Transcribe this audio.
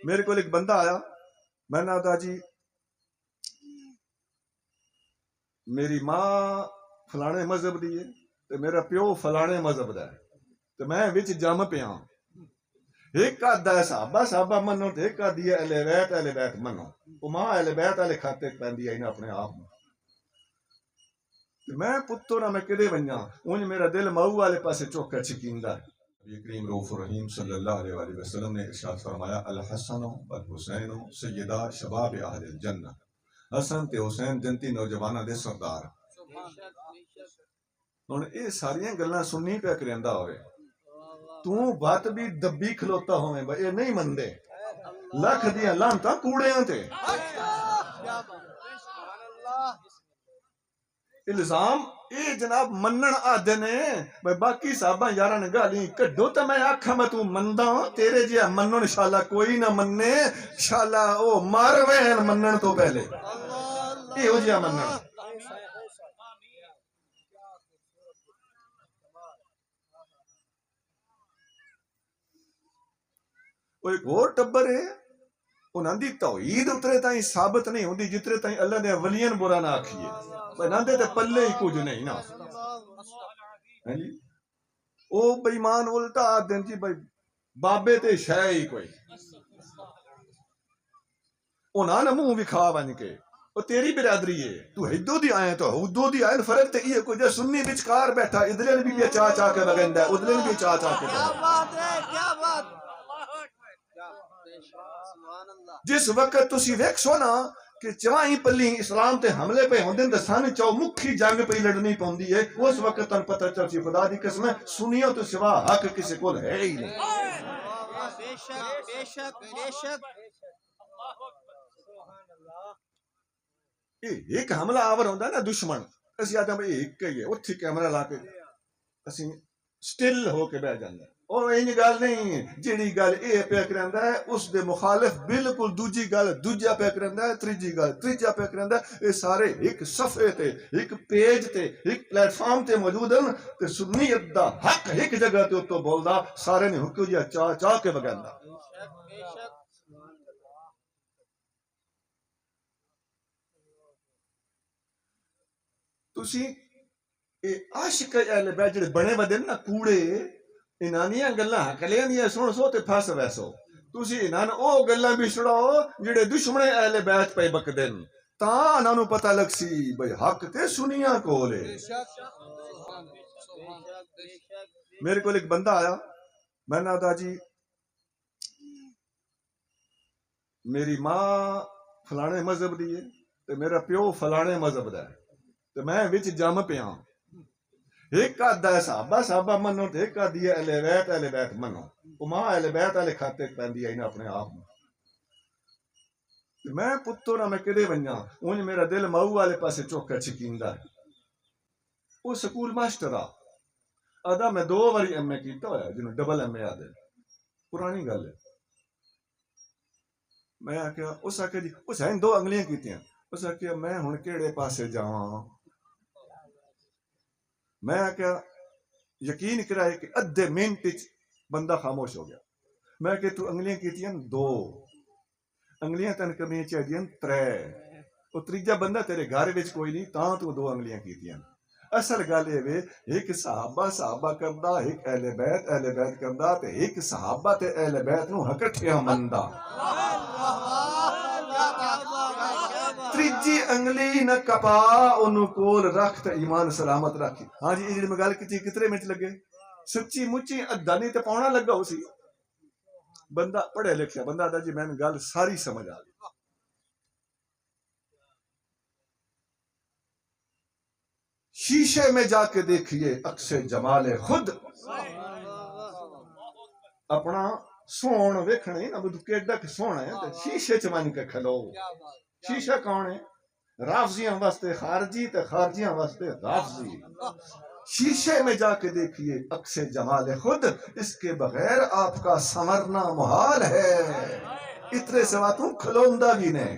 میرے کو ایک بندہ آیا، میں نے کہا جی میری ماں فلانے مذہب دی ہے تے میرا پیو فلانے مذہب دا ہے تے میں وچ جم پیا، ایک آدھا ہے صحابہ منو تے ایک آدھی ہے اہل بیت منو، وہ ماں اہل بیت والے کھاتے پیندی ہے اپنے آپ میں پتر میں کدے ونجا، انج میرا دل مئو والے پاسے چوکا چکیندا ہے۔ نبی کریم رؤوف الرحیم صلی اللہ علیہ وآلہ وسلم نے ارشاد فرمایا الحسن والحسین سیدہ شباب اہل الجنہ، حسن تے حسین جنتی نوجواناں دے سردار۔ ہن اے ساریاں گلاں سنی پیا کریندا ہوئے، تو بات بھی دبی کھلوتا ہوئے بھائی اے نہیں مندے، لکھ دیاں لانتاں کوڑیاں تے الزام اے جناب منن آدھے نے بھائی باقی صحابہ یاراں نے گالی کڈو تے میں آکھاں میں تو مندا تیرے جیا منن انشاءاللہ کوئی نہ مننے، انشاءاللہ او مر وین منن تو پہلے اے ہو جیا منن۔ وہ ایک اور ٹبر ہے انہاں دی توحید اترے تائیں ثابت نہیں ہوندی جترے تائیں اللہ دے ولیاں برا نہ آکھیے، بناں دے تے پلے ہی کچھ نہیں نا۔ او بے ایمان الٹا آدھن جی بھائی بابے تے شے ہی کوئی، انہاں نے منہ وکھا ون کے او تیری برادری ہے تو ہدو دی آئے تو ہدو دی آئے فرق تے یہ کوئی جے سنی وچکار بیٹھا ادھر بھی چا چا کے بگندا ہے ادھر بھی چا چا کے بگندا۔ جس وقت تسی ویکھو نا کہ چوائیں پلی اسلام تے حملے پہ ہوندے تے سن چو مکھی جنگ پہ لڑنی پوندی ہے، اس وقت تن پتہ چل سی خدا دی قسم ہے سنیوں تو سوا حق کسی کول ہے ہی نہیں۔ بے شک ایک حملہ آور ہوندا ہے نا دشمن، اسی آدھا بھئی ایک ہی ہے اتھی کیمرہ لا کے اسی سٹل ہو کے بیٹھ جاندے اور این گل نہیں جیڑی گل اے پیا کریندا ہے اس دے مخالف بالکل دوجی گل دوجا پیا کریندا ہے تیجی گل تیجا پیا کریندا ہے، اے سارے ایک صفحے تے ایک پیج تے ایک پلیٹ فارم تے موجود ہیں تے سنیت دا حق ایک جگہ تے تو بولدا سارے نے حکم جیا چا چا کے بگاندا۔ تسی اے عاشق اہل بیت جڑے بنے ودے نا کوڑے انہاں دیاں گلاں کلیاں دیاں سن سو تے پھس ویسو، تسی انہاں او گلاں بھی چھڑاؤ جڑے دشمن اہل بیت پہ بکدن تاں انہاں نوں پتہ لگ سی بھئی حق تے سنیاں کول ہے۔ میرے کول ایک بندہ آیا، میں نے کہا جی میری ماں فلانے مذہب دی ہے تے میرا پیو فلانے مذہب دا ہے تے میں وچ جم پیا، ایک آدھا ہے صحابہ منو تے ایک آدھی ہے اہل بیت منو، وہ ماں اہل بیت والے کھاتے پیندی ہے اپنے آپ میں پتر میں کدے ونجا، انج میرا دل مئو والے پاسے چوکا چکیندا ہے۔ وہ سکول ماسٹر آدھا میں 2 واری ایم اے کیتا ہویا جنہوں ڈبل ایم اے آدھے پرانی گل ہے۔ میں آکھیا اس آکھیا جی اس ہیں 2 انگلیاں کیتیاں، اس آکھیا میں ہن کیڑے پاسے جاواں، میں آکھیا یقین کرائے کہ ادھے منٹ بندہ خاموش ہو گیا، میں کہ تو انگلیاں کیتیاں 2 انگلیاں تن کرنی چاہیے 3، وہ تیجا بندہ تیرے گھر وچ کوئی نہیں تاں تو 2 انگلیاں کیتیاں۔ اصل گل اے ایک صحابہ کردا ایک اہل بیت کردا تے ایک صحابہ تے اہل بیت نو اکٹھیاں مندا۔ تیجی انگلی نہ کپا انہوں کول رکھ تے ایمان سلامت رکھی۔ ہاں جی یہ گل کیتی کتنے منٹ لگے، سچی مچی ادھا نہیں تے پونا لگا ہو سی، بندہ پڑھے لکھیا بندہ آدھا جی میں نے گل ساری سمجھ آ گئی۔ شیشے میں جا کے دیکھیے عکس جمال خود، اپنا سون ویکھنے نا بدھ کیڈا کہ سونا ہے تے شیشے چ من کے کھلو۔ شیشہ کون ہے؟ رافضیاں واسطے خارجی تے خارجیاں واسطے رافضی۔ شیشے میں جا کے دیکھیے عکس جمال خود، اس کے بغیر آپ کا سنورنا محال ہے، اتنے سوا تم کھلوندہ بھی نہیں۔